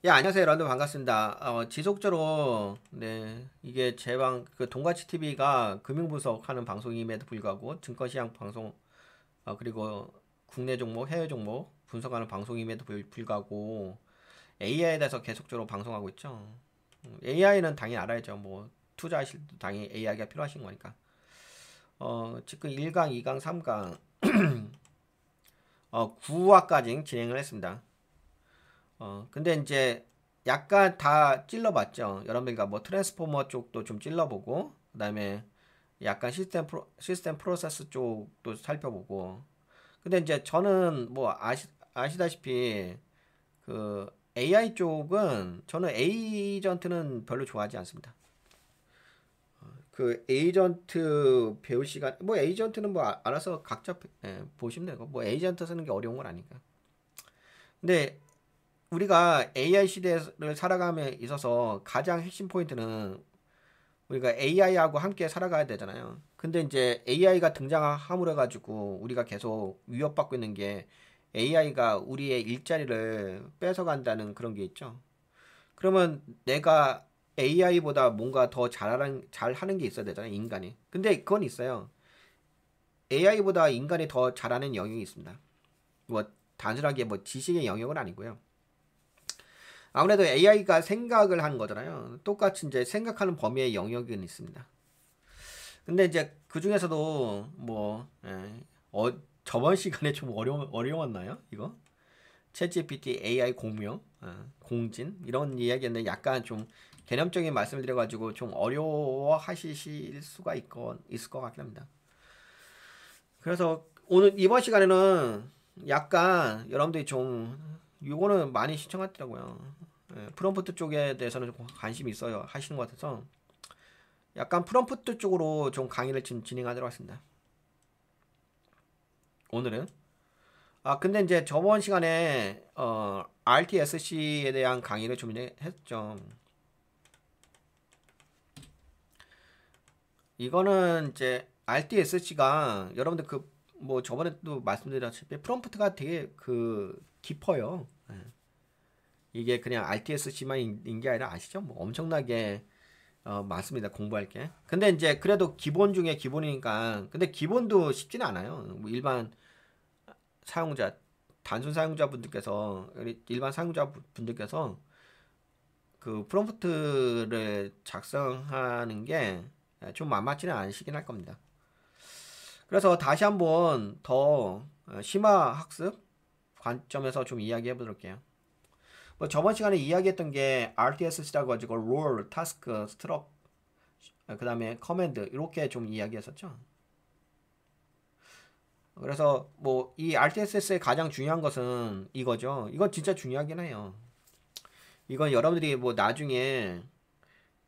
예, 안녕하세요. 여러분들 반갑습니다. 지속적으로, 네, 이게 그 동가치 TV가 금융분석 하는 방송임에도 불구하고, 증권시장 방송, 그리고 국내 종목, 해외 종목 분석하는 방송임에도 불구하고, AI에 대해서 계속적으로 방송하고 있죠. AI는 당연히 알아야죠. 뭐, 투자하실 때 당연히 AI가 필요하신 거니까. 지금 1강, 2강, 3강, 9화까지 진행을 했습니다. 근데 이제 약간 다 찔러봤죠. 여러분들과 뭐 트랜스포머 쪽도 좀 찔러보고, 그 다음에 약간 시스템 프로세스 쪽도 살펴보고. 근데 이제 저는 뭐 아시다시피 그 AI 쪽은 저는 에이전트는 별로 좋아하지 않습니다. 그 에이전트 배울 시간, 뭐 에이전트는 뭐 알아서 각자 보시면 되고, 뭐 에이전트 쓰는 게 어려운 건 아니까. 근데 우리가 AI 시대를 살아감에 있어서 가장 핵심 포인트는 우리가 AI하고 함께 살아가야 되잖아요. 근데 이제 AI가 등장함으로 해가지고 우리가 계속 위협받고 있는 게 AI가 우리의 일자리를 뺏어간다는 그런 게 있죠. 그러면 내가 AI보다 뭔가 더 잘하는 게 있어야 되잖아요, 인간이. 근데 그건 있어요. AI보다 인간이 더 잘하는 영역이 있습니다. 뭐 단순하게 뭐 지식의 영역은 아니고요. 아무래도 AI가 생각을 하는 거잖아요. 똑같이 이제 생각하는 범위의 영역은 있습니다. 근데 이제 그 중에서도 뭐, 저번 시간에 좀 어려웠나요? 이거? 챗GPT AI 공명, 공진, 이런 이야기였는데 약간 좀 개념적인 말씀을 드려가지고 좀 어려워 하실 수가 있을 것 같긴 합니다. 그래서 이번 시간에는 약간 여러분들이 좀, 요거는 많이 신청하더라고요. 프롬프트 쪽에 대해서는 좀 관심이 있어요 하시는 것 같아서 약간 프롬프트 쪽으로 좀 강의를 지금 진행하도록 하겠습니다. 오늘은 근데 이제 저번 시간에 RTSC에 대한 강의를 좀 했죠. 이거는 이제 RTSC가 여러분들 그 뭐 저번에도 말씀드렸다시피 프롬프트가 되게 그 깊어요. 이게 그냥 RTSC만 인 게 아니라 아시죠? 뭐 엄청나게 맞습니다. 공부할 게. 근데 이제 그래도 기본 중에 기본이니까. 근데 기본도 쉽지는 않아요. 뭐 일반 사용자, 단순 사용자분들께서, 일반 사용자분들께서 그 프롬프트를 작성하는 게 좀 만만치는 않으시긴 할 겁니다. 그래서 다시 한번 더 심화 학습 관점에서 좀 이야기해 보도록 해요. 뭐 저번 시간에 이야기했던 게 RTSC라고 가지고 롤, 타스크, 스트럭, 그 다음에 커맨드 이렇게 좀 이야기했었죠. 그래서 뭐 이 RTSS의 가장 중요한 것은 이거죠. 이건 진짜 중요하긴 해요. 이건 여러분들이 뭐 나중에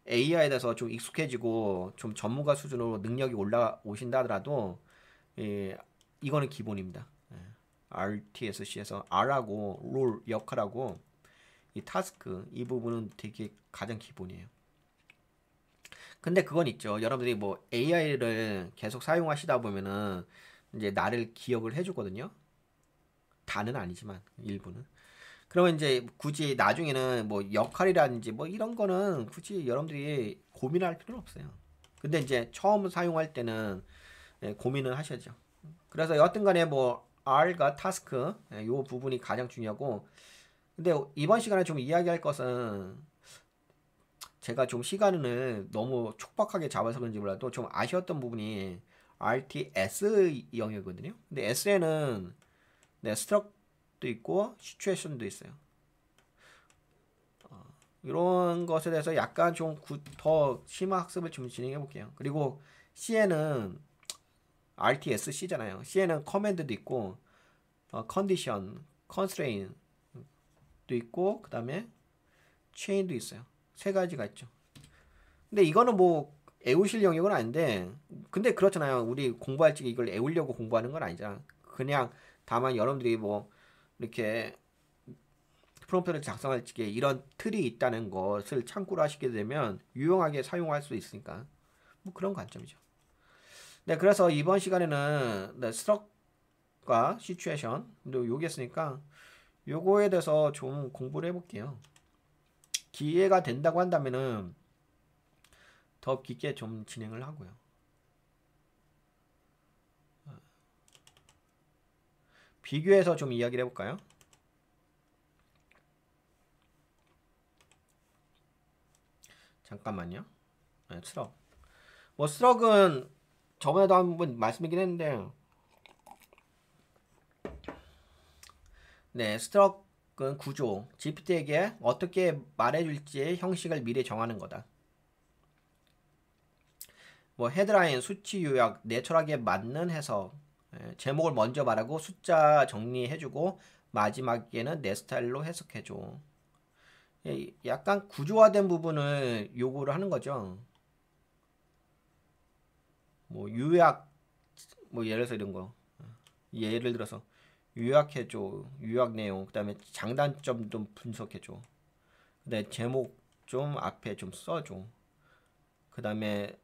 AI에 대해서 좀 익숙해지고 좀 전문가 수준으로 능력이 올라오신다 하더라도 이거는 기본입니다. RTSC에서 R하고 롤 역할하고 이 타스크 이 부분은 되게 가장 기본이에요. 근데 그건 있죠. 여러분들이 뭐 AI를 계속 사용하시다 보면은 이제 나를 기억을 해주거든요. 다는 아니지만 일부는. 그러면 이제 굳이 나중에는 뭐 역할이라든지 뭐 이런 거는 굳이 여러분들이 고민할 필요는 없어요. 근데 이제 처음 사용할 때는 고민을 하셔야죠. 그래서 여하튼 간에 뭐 R과 타스크 요 부분이 가장 중요하고 근데 이번 시간에 좀 이야기할 것은 제가 좀 시간을 너무 촉박하게 잡아서 그런지 몰라도 좀 아쉬웠던 부분이 RTS 영역이거든요. 근데 S에는 네, 스트럭도 있고 시츄에이션도 있어요. 이런 것에 대해서 약간 좀 더 심화 학습을 좀 진행해 볼게요. 그리고 C에는 RTSC잖아요. C에는 커맨드도 있고 컨디션, 컨스트레인도 있고 그다음에 체인도 있어요. 세 가지가 있죠. 근데 이거는 뭐 애우실 영역은 아닌데 근데 그렇잖아요. 우리 공부할 때 이걸 애우려고 공부하는 건 아니잖아. 그냥 다만 여러분들이 뭐 이렇게 프롬프트를 작성할 적에 이런 틀이 있다는 것을 참고로 하시게 되면 유용하게 사용할 수 있으니까 뭐 그런 관점이죠. 네, 그래서 이번 시간에는 네, 스트럭과 시츄에이션 요게 있으니까 요거에 대해서 좀 공부를 해볼게요. 기회가 된다고 한다면은 더 깊게 좀 진행을 하고요. 비교해서 좀 이야기를 해볼까요? 잠깐만요. 네, 스럭. 뭐 스럭은 저번에도 한번 말씀드리긴 했는데, 네, 스럭은 구조, GPT에게 어떻게 말해줄지의 형식을 미리 정하는 거다. 뭐 헤드라인, 수치 요약, 내철학에 맞는 해석, 제목을 먼저 말하고 숫자 정리해주고 마지막에는 내 스타일로 해석해줘. 약간 구조화된 부분을 요구를 하는 거죠. 뭐 요약, 뭐 예를 들어서 이런 거. 예를 들어서 요약해줘, 요약 내용, 그 다음에 장단점 좀 분석해줘. 그 다음에 제목 좀 앞에 좀 써줘. 그 다음에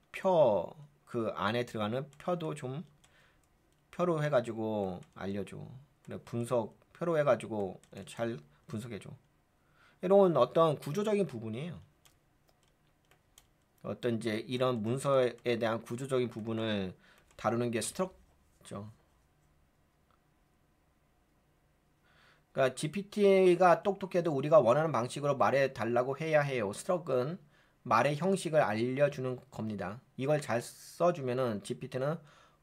그 안에 들어가는 표도 좀 표로 해가지고 알려줘. 표로 해가지고 잘 분석해줘. 이런 어떤 구조적인 부분이에요. 어떤 이제 이런 문서에 대한 구조적인 부분을 다루는 게 스트럭처죠. 그러니까 GPT가 똑똑해도 우리가 원하는 방식으로 말해 달라고 해야 해요. 스트럭은 말의 형식을 알려주는 겁니다. 이걸 잘 써주면은 GPT는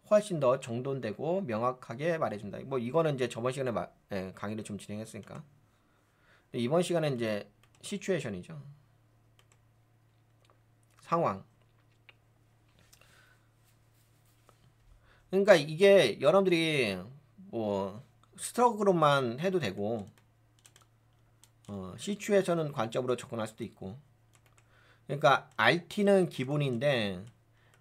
훨씬 더 정돈되고 명확하게 말해준다. 뭐 이거는 이제 저번 시간에 강의를 좀 진행했으니까. 이번 시간은 이제 시츄에이션이죠. 상황. 그러니까 이게 여러분들이 뭐 스트럭으로만 해도 되고 시츄에이션은 관점으로 접근할 수도 있고. 그러니까 RT는 기본인데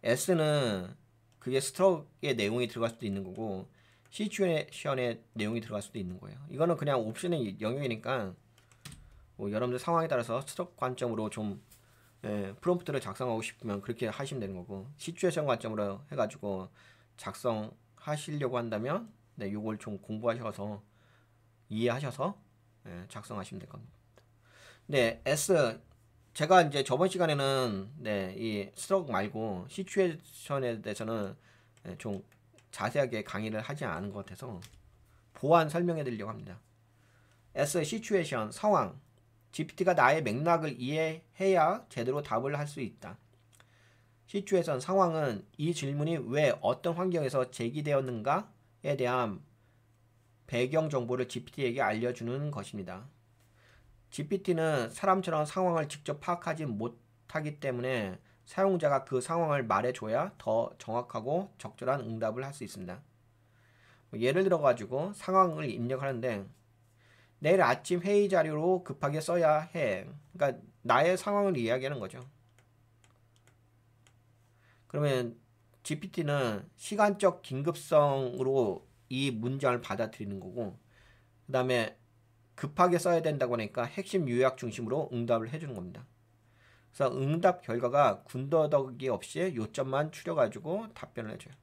S는 그게 스트럭의 내용이 들어갈 수도 있는 거고 시츄에이션의 내용이 들어갈 수도 있는 거예요. 이거는 그냥 옵션의 영역이니까 뭐 여러분들 상황에 따라서 스트럭 관점으로 좀 프롬프트를 작성하고 싶으면 그렇게 하시면 되는 거고 시츄에이션 관점으로 해가지고 작성하시려고 한다면 요걸 좀 공부하셔서 이해하셔서 작성하시면 될 겁니다. 네, S 제가 이제 저번 시간에는 이 스트럭 말고 시츄에이션에 대해서는 좀 자세하게 강의를 하지 않은 것 같아서 보완 설명해 드리려고 합니다. S 시츄에이션 상황. GPT가 나의 맥락을 이해해야 제대로 답을 할 수 있다. 시츄에이션 상황은 이 질문이 왜 어떤 환경에서 제기되었는가에 대한 배경 정보를 GPT에게 알려주는 것입니다. GPT는 사람처럼 상황을 직접 파악하지 못하기 때문에 사용자가 그 상황을 말해줘야 더 정확하고 적절한 응답을 할 수 있습니다. 예를 들어 가지고 상황을 입력하는데 내일 아침 회의 자료로 급하게 써야 해. 그러니까 나의 상황을 이야기하는 거죠. 그러면 GPT는 시간적 긴급성으로 이 문장을 받아들이는 거고 그 다음에 급하게 써야 된다고 하니까 핵심 요약 중심으로 응답을 해주는 겁니다. 그래서 응답 결과가 군더더기 없이 요점만 추려가지고 답변을 해줘요.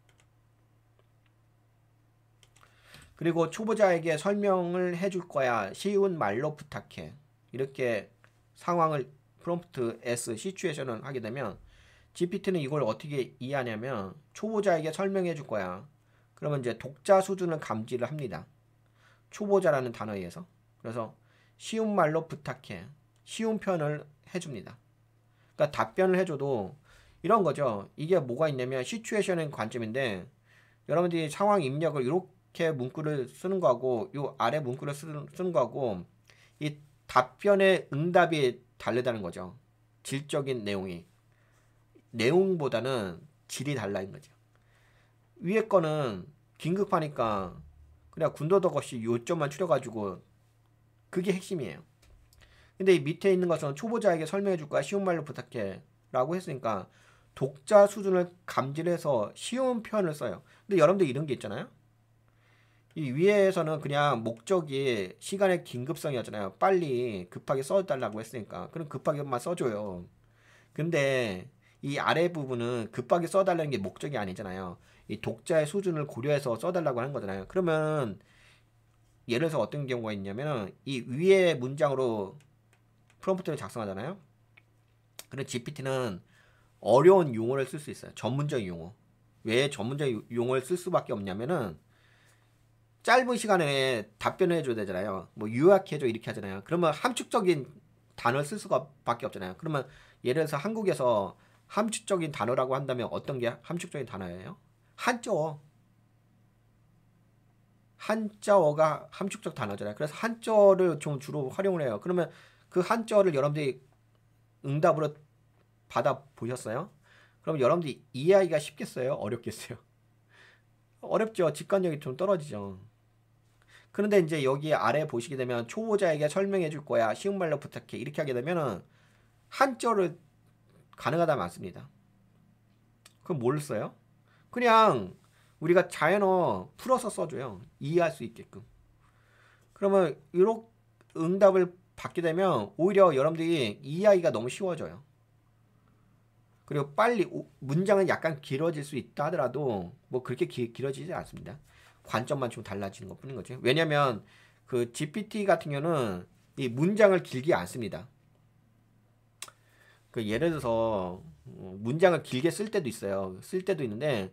그리고 초보자에게 설명을 해줄 거야. 쉬운 말로 부탁해. 이렇게 상황을 프롬프트 S 시츄에이션을 하게 되면 GPT는 이걸 어떻게 이해하냐면 초보자에게 설명해 줄 거야. 그러면 이제 독자 수준을 감지를 합니다. 초보자라는 단어에 의해서. 그래서 쉬운 말로 부탁해. 쉬운 표현을 해줍니다. 그러니까 답변을 해줘도 이런 거죠. 이게 뭐가 있냐면 시츄에이션의 관점인데 여러분들이 상황 입력을 이렇게 문구를 쓰는 거하고 요 아래 문구를 쓰는 거하고 이 답변의 응답이 다르다는 거죠. 질적인 내용보다는 질이 달라인 거죠. 위에 거는 긴급하니까 그냥 군더더기 없이 요점만 추려가지고 그게 핵심이에요. 근데 이 밑에 있는 것은 초보자에게 설명해 줄 거야. 쉬운 말로 부탁해. 라고 했으니까 독자 수준을 감지해서 쉬운 표현을 써요. 근데 여러분들 이런 게 있잖아요. 이 위에서는 그냥 목적이 시간의 긴급성이었잖아요. 빨리 급하게 써달라고 했으니까. 그럼 급하게만 써줘요. 근데 이 아래 부분은 급하게 써달라는 게 목적이 아니잖아요. 이 독자의 수준을 고려해서 써달라고 하는 거잖아요. 그러면 예를 들어서 어떤 경우가 있냐면은 이 위에 문장으로 프롬프트를 작성하잖아요. 그런 GPT는 어려운 용어를 쓸 수 있어요. 전문적인 용어. 왜 전문적인 용어를 쓸 수밖에 없냐면은 짧은 시간에 답변을 해줘야 되잖아요. 뭐 요약해줘 이렇게 하잖아요. 그러면 함축적인 단어를 쓸 수가 밖에 없잖아요. 그러면 예를 들어서 한국에서 함축적인 단어라고 한다면 어떤 게 함축적인 단어예요? 한자어. 한자어가 함축적 단어잖아요. 그래서 한자어를 좀 주로 활용을 해요. 그러면 그 한자어를 여러분들이 응답으로 받아 보셨어요? 그럼 여러분들이 이해하기가 쉽겠어요? 어렵겠어요? 어렵죠. 직관력이 좀 떨어지죠. 그런데 이제 여기 아래 보시게 되면 초보자에게 설명해 줄 거야. 쉬운 말로 부탁해. 이렇게 하게 되면은 한자어를 가능하다 많습니다. 그럼 뭘 써요? 그냥 우리가 자연어 풀어서 써줘요. 이해할 수 있게끔. 그러면 이렇게 응답을 받게 되면 오히려 여러분들이 이해하기가 너무 쉬워져요. 그리고 빨리 문장은 약간 길어질 수 있다 하더라도 뭐 그렇게 길어지지 않습니다. 관점만 좀 달라지는 것 뿐인 거죠. 왜냐면 그 GPT 같은 경우는 이 문장을 길게 안 씁니다. 그 예를 들어서 문장을 길게 쓸 때도 있어요. 쓸 때도 있는데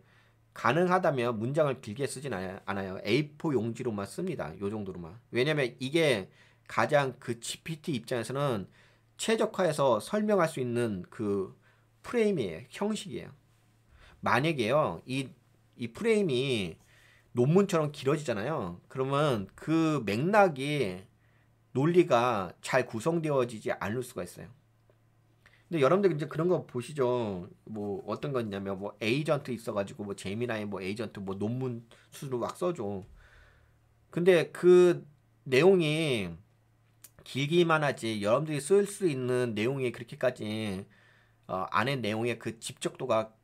가능하다면 문장을 길게 쓰진 않아요. A4 용지로만 씁니다. 요 정도로만. 왜냐면 이게 가장 그 GPT 입장에서는 최적화해서 설명할 수 있는 그 프레임이에요. 형식이에요. 만약에요, 이 프레임이 논문처럼 길어지잖아요. 그러면 그 맥락이 논리가 잘 구성되어지지 않을 수가 있어요. 근데 여러분들 이제 그런 거 보시죠. 뭐 어떤 거 있냐면 뭐 에이전트 있어가지고 뭐 제미나이 뭐 에이전트 뭐 논문 수준으로 막 써줘. 근데 그 내용이 길기만 하지 여러분들이 쓸 수 있는 내용이 그렇게까지 안에 내용의 그 집적도가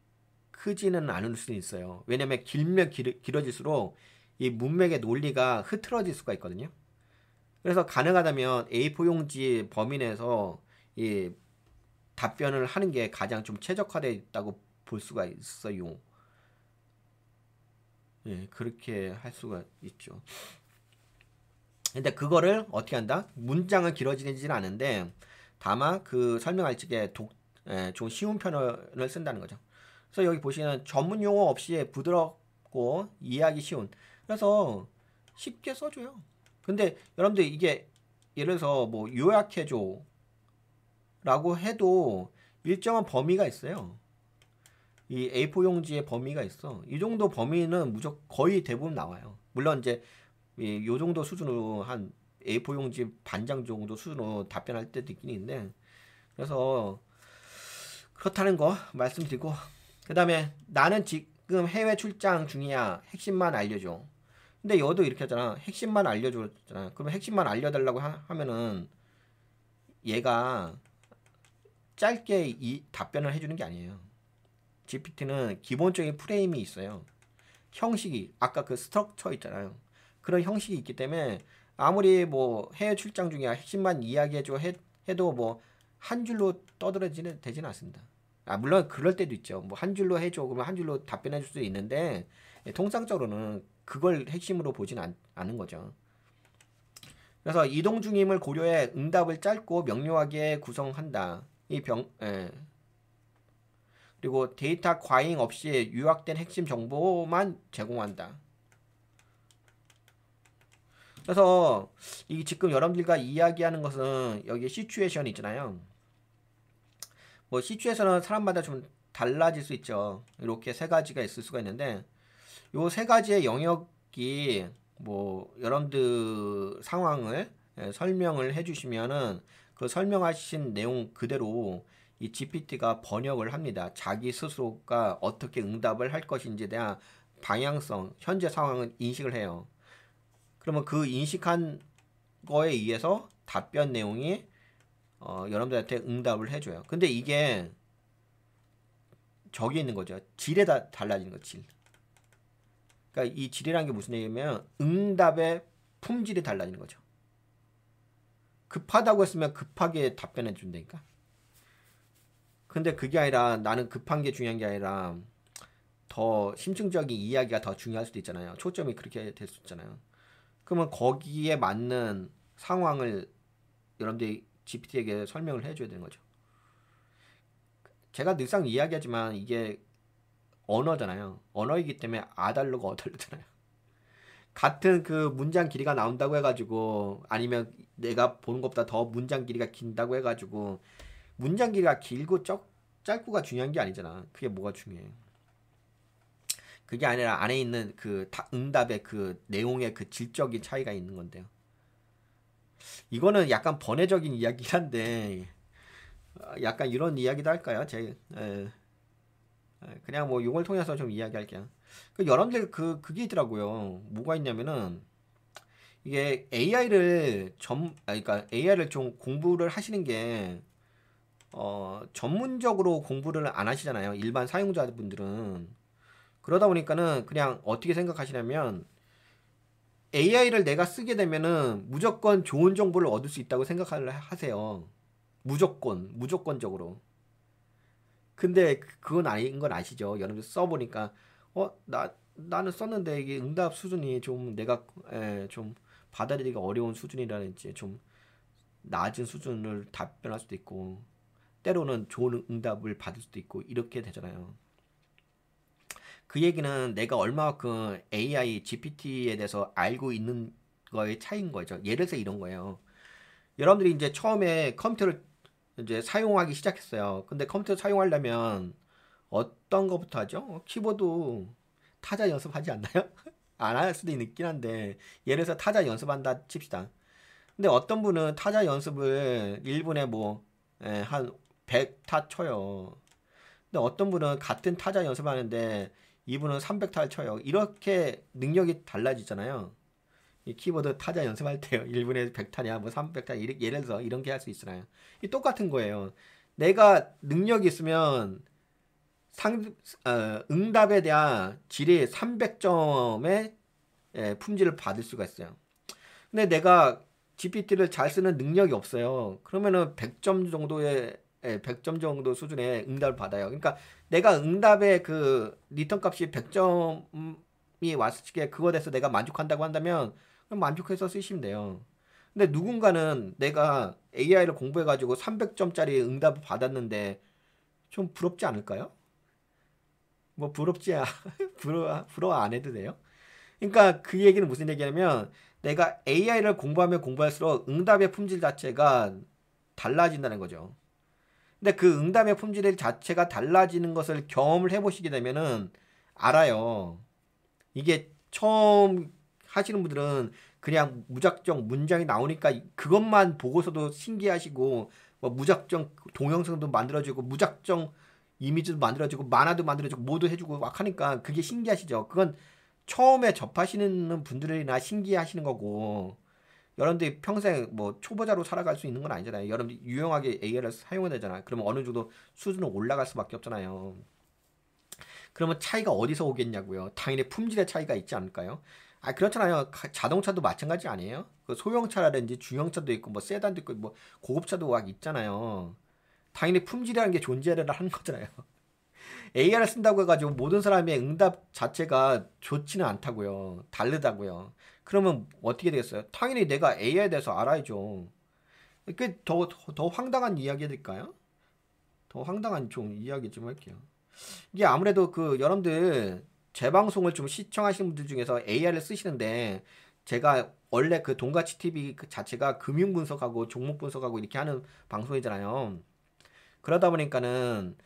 크지는 않을 수 있어요. 왜냐면 길면 길어질수록 이 문맥의 논리가 흐트러질 수가 있거든요. 그래서 가능하다면 A4 용지 범위 내에서 이 답변을 하는 게 가장 좀 최적화되어 있다고 볼 수가 있어요. 예, 그렇게 할 수가 있죠. 근데 그거를 어떻게 한다? 문장은 길어지지는 않은데 다만 그 설명할 적에 좀 쉬운 표현을 쓴다는 거죠. 그래서 여기 보시면 전문 용어 없이 부드럽고 이해하기 쉬운. 그래서 쉽게 써줘요. 근데 여러분들 이게 예를 들어서 뭐 요약해줘 라고 해도 일정한 범위가 있어요. 이 A4 용지의 범위가 있어. 이 정도 범위는 무조건 거의 대부분 나와요. 물론 이제 요 정도 수준으로 한 A4 용지 반장 정도 수준으로 답변할 때도 있긴 있는데 그래서 그렇다는 거 말씀드리고 그 다음에 나는 지금 해외 출장 중이야. 핵심만 알려줘. 근데 여도 이렇게 하잖아. 핵심만 알려줬잖아. 그러면 핵심만 알려달라고 하면은 얘가 짧게 이 답변을 해주는 게 아니에요. GPT는 기본적인 프레임이 있어요. 형식이 아까 그 스트럭처 있잖아요. 그런 형식이 있기 때문에 아무리 뭐 해외 출장 중이야 핵심만 이야기해줘 해도 뭐 한 줄로 떠들어지는 되지는 않습니다. 아 물론 그럴 때도 있죠. 뭐 한 줄로 해줘 그러면 한 줄로 답변해 줄 수도 있는데 통상적으로는 그걸 핵심으로 보진 않은 거죠. 그래서 이동 중임을 고려해 응답을 짧고 명료하게 구성한다. 그리고 데이터 과잉 없이 요약된 핵심 정보만 제공한다. 그래서 이 지금 여러분들과 이야기하는 것은 여기 시츄에이션 있잖아요. 뭐 시츄에이션은 사람마다 좀 달라질 수 있죠. 이렇게 세 가지가 있을 수가 있는데 요 세 가지의 영역이 뭐 여러분들 상황을 설명을 해주시면은 그 설명하신 내용 그대로 이 GPT가 번역을 합니다. 자기 스스로가 어떻게 응답을 할 것인지에 대한 방향성, 현재 상황을 인식을 해요. 그러면 그 인식한 거에 의해서 답변 내용이 여러분들한테 응답을 해줘요. 근데 이게 저기 있는 거죠. 질에 달라지는 거, 질. 그러니까 이 질이라는 게 무슨 얘기냐면 응답의 품질이 달라지는 거죠. 급하다고 했으면 급하게 답변해 준다니까. 근데 그게 아니라 나는 급한 게 중요한 게 아니라 더 심층적인 이야기가 더 중요할 수도 있잖아요. 초점이 그렇게 될 수 있잖아요. 그러면 거기에 맞는 상황을 여러분들이 GPT에게 설명을 해줘야 되는 거죠. 제가 늘상 이야기하지만 이게 언어잖아요. 언어이기 때문에 아달러가 어달러잖아요. 같은 그 문장 길이가 나온다고 해가지고 아니면 내가 보는 것보다 더 문장 길이가 긴다고 해가지고 문장 길이가 길고 짧고가 중요한 게 아니잖아. 그게 뭐가 중요해? 그게 아니라 안에 있는 그 응답의 그 내용의 그 질적인 차이가 있는 건데요. 이거는 약간 번외적인 이야기긴 한데 약간 이런 이야기도 할까요? 그냥 뭐 이걸 통해서 좀 이야기할게요. 그 여러분들 그게 있더라고요. 뭐가 있냐면은 이게 그러니까 AI를 좀 공부를 하시는 게 전문적으로 공부를 안 하시잖아요. 일반 사용자분들은. 그러다 보니까는 그냥 어떻게 생각하시냐면 AI를 내가 쓰게 되면은 무조건 좋은 정보를 얻을 수 있다고 생각을 하세요. 무조건적으로. 근데 그건 아닌 건 아시죠? 여러분들 써보니까 나는 썼는데 이게 응답 수준이 좀 내가 좀 받아들이기가 어려운 수준이라든지 좀 낮은 수준을 답변할 수도 있고 때로는 좋은 응답을 받을 수도 있고 이렇게 되잖아요. 그 얘기는 내가 얼마만큼 AI, GPT에 대해서 알고 있는 거의 차이인 거죠. 예를 들어서 이런 거예요. 여러분들이 이제 처음에 컴퓨터를 이제 사용하기 시작했어요. 근데 컴퓨터 사용하려면 어떤 것부터 하죠? 키보드 타자 연습하지 않나요? 안 할 수도 있긴 한데 예를 들어서 타자 연습한다 칩시다. 근데 어떤 분은 타자 연습을 1분에 한 100타 쳐요. 근데 어떤 분은 같은 타자 연습하는데 이분은 300타를 쳐요. 이렇게 능력이 달라지잖아요. 이 키보드 타자 연습할 때요. 1분에 100타냐, 뭐 300타, 예를 들어서 이런 게 할 수 있잖아요. 이 똑같은 거예요. 내가 능력이 있으면 응답에 대한 질이 300점의 품질을 받을 수가 있어요. 근데 내가 GPT를 잘 쓰는 능력이 없어요. 그러면은 100점 정도의 100점 정도 수준의 응답을 받아요. 그러니까 내가 응답의 그 리턴 값이 100점이 왔을 때 그거에 대해서 내가 만족한다고 한다면 그럼 만족해서 쓰시면 돼요. 근데 누군가는 내가 AI를 공부해가지고 300점짜리 응답을 받았는데 좀 부럽지 않을까요? 뭐 부럽지 부러워 안 해도 돼요? 그러니까 그 얘기는 무슨 얘기냐면 내가 AI를 공부하면 공부할수록 응답의 품질 자체가 달라진다는 거죠. 근데 그 응답의 품질 자체가 달라지는 것을 경험을 해보시게 되면은 알아요. 이게 처음 하시는 분들은 그냥 무작정 문장이 나오니까 그것만 보고서도 신기하시고 뭐 무작정 동영상도 만들어주고 무작정 이미지도 만들어주고 만화도 만들어주고 뭐도 해주고 막 하니까 그게 신기하시죠. 그건 처음에 접하시는 분들이나 신기하시는 거고 여러분들이 평생 뭐 초보자로 살아갈 수 있는 건 아니잖아요. 여러분들이 유용하게 AI를 사용해야 되잖아요. 그러면 어느 정도 수준은 올라갈 수밖에 없잖아요. 그러면 차이가 어디서 오겠냐고요. 당연히 품질의 차이가 있지 않을까요? 아 그렇잖아요. 자동차도 마찬가지 아니에요? 그 소형차라든지 중형차도 있고 뭐 세단도 있고 뭐 고급차도 막 있잖아요. 당연히 품질이라는 게 존재를 하는 거잖아요. AI를 쓴다고 해가지고 모든 사람의 응답 자체가 좋지는 않다고요. 다르다고요. 그러면 어떻게 되겠어요? 당연히 내가 AI에 대해서 알아야죠. 그게 더 황당한 이야기일까요? 더 황당한 좀 이야기 좀 할게요. 이게 아무래도 그 여러분들 제 방송을 좀 시청하시는 분들 중에서 AI를 쓰시는데 제가 원래 그 동가치 TV 그 자체가 금융 분석하고 종목 분석하고 이렇게 하는 방송이잖아요. 그러다 보니까는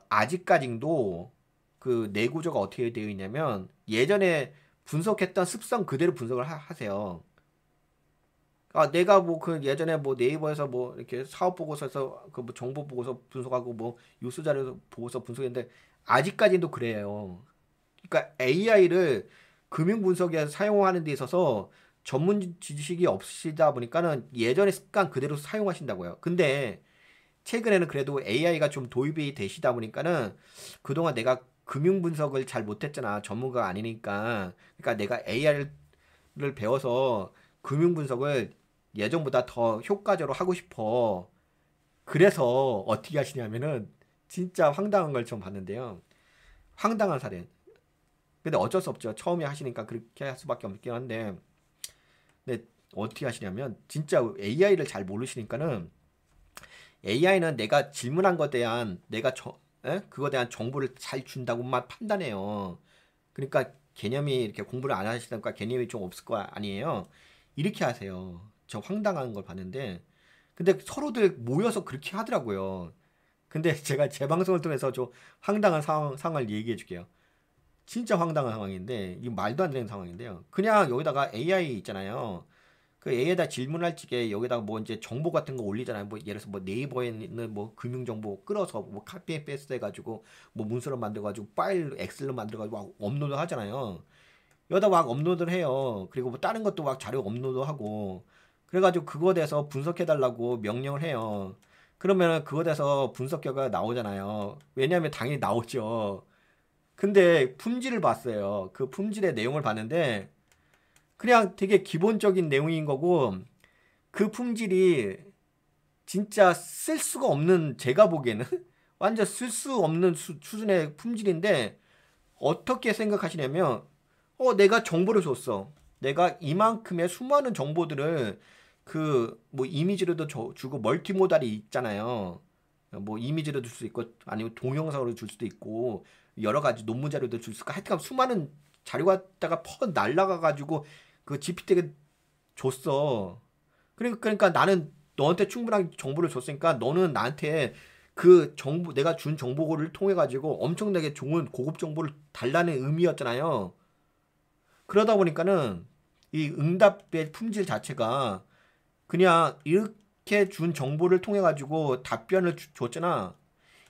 아직까지도 그 내구조가 어떻게 되어 있냐면 예전에 분석했던 습성 그대로 분석을 하세요. 아, 내가 뭐 그 예전에 뭐 네이버에서 뭐 이렇게 사업 보고서에서 그 뭐 정보 보고서 분석하고 뭐 뉴스 자료 보고서 분석했는데 아직까지도 그래요. 그러니까 AI를 금융 분석에 사용하는 데 있어서 전문 지식이 없으시다 보니까는 예전의 습관 그대로 사용하신다고요. 근데 최근에는 그래도 AI가 좀 도입이 되시다 보니까는 그동안 내가 금융 분석을 잘 못했잖아. 전문가가 아니니까. 그러니까 내가 AI를 배워서 금융 분석을 예전보다 더 효과적으로 하고 싶어. 그래서 어떻게 하시냐면은 진짜 황당한 걸 좀 봤는데요. 황당한 사례. 근데 어쩔 수 없죠. 처음에 하시니까 그렇게 할 수밖에 없긴 한데. 네, 어떻게 하시냐면 진짜 AI를 잘 모르시니까는 AI는 내가 질문한 것에 대한 내가 그거에 대한 정보를 잘 준다고만 판단해요. 그러니까 개념이 이렇게 공부를 안 하시다니까 개념이 좀 없을 거 아니에요. 이렇게 하세요. 저 황당한 걸 봤는데 근데 서로들 모여서 그렇게 하더라고요. 근데 제가 제 방송을 통해서 좀 황당한 상황을 얘기해 줄게요. 진짜 황당한 상황인데 이 말도 안 되는 상황인데요. 그냥 여기다가 AI 있잖아요. 그 A에다 질문할 적에 여기다가 뭐 이제 정보 같은 거 올리잖아요. 뭐 예를 들어서 뭐 네이버에 있는 뭐 금융 정보 끌어서 뭐 카피 앤 페이스트 해가지고 뭐 문서로 만들어가지고 파일 엑셀로 만들어가지고 막 업로드 하잖아요. 여기다 막 업로드를 해요. 그리고 뭐 다른 것도 막 자료 업로드하고 그래가지고 그거 대해서 분석해달라고 명령을 해요. 그러면 그거 대해서 분석 결과가 나오잖아요. 왜냐하면 당연히 나오죠. 근데 품질을 봤어요. 그 품질의 내용을 봤는데 그냥 되게 기본적인 내용인 거고 그 품질이 진짜 쓸 수가 없는 제가 보기에는 완전 쓸 수 없는 수준의 품질인데 어떻게 생각하시냐면 내가 정보를 줬어. 내가 이만큼의 수많은 정보들을 그 뭐 이미지로도 주고 멀티모달이 있잖아요. 뭐 이미지로 줄 수 있고 아니면 동영상으로 줄 수도 있고 여러 가지 논문 자료도 줄 수 있고 하여튼 수많은 자료 갖다가 퍼 날라가 가지고 그 GPT에게 줬어. 그러니까 나는 너한테 충분한 정보를 줬으니까 너는 나한테 그 정보 내가 준 정보를 통해 가지고 엄청나게 좋은 고급 정보를 달라는 의미였잖아요. 그러다 보니까는 이 응답의 품질 자체가 그냥 이렇게 준 정보를 통해 가지고 답변을 줬잖아.